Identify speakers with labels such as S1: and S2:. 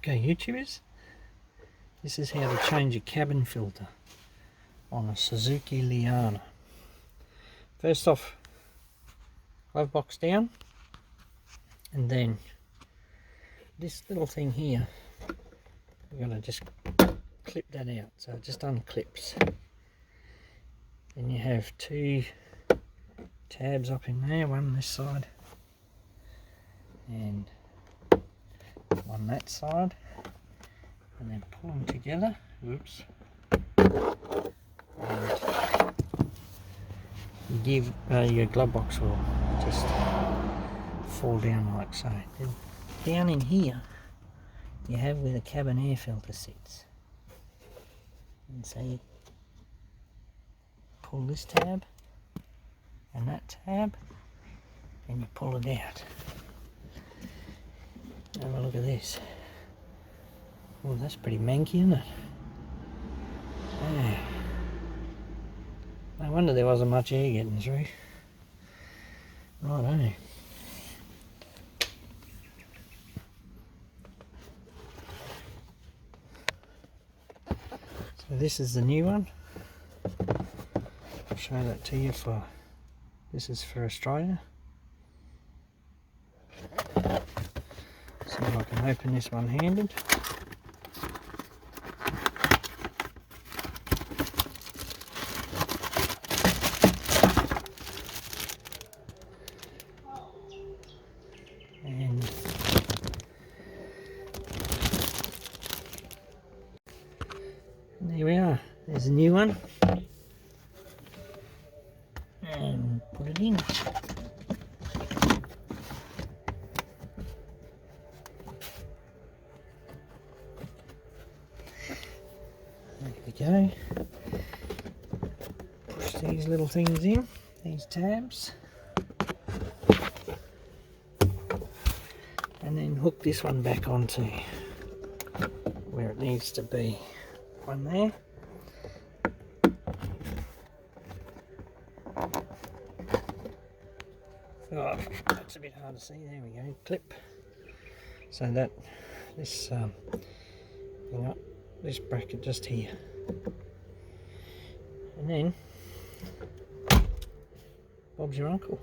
S1: Okay, YouTubers, this is how to change a cabin filter on a Suzuki Liana. First off, glove box down, and then this little thing here, we're going to just clip that out, so it just unclips. Then you have two tabs up in there, one this side and one that side, and then pull them together. Oops. And you give your glove box will just fall down like so. Then down in here you have where the cabin air filter sits, and so you pull this tab and that tab and you pull it out. Have a look at this. Oh, that's pretty manky, isn't it? Yeah. No wonder there wasn't much air getting through. Righto. So this is the new one. I'll show that to you. This is for Australia. See if I can open this one-handed. And there we are. There's a new one. And put it in. There we go. Push these little things in, these tabs, and then hook this one back onto where it needs to be. One there. Oh, that's a bit hard to see. There we go. Clip. So that this this bracket just here, and then Bob's your uncle.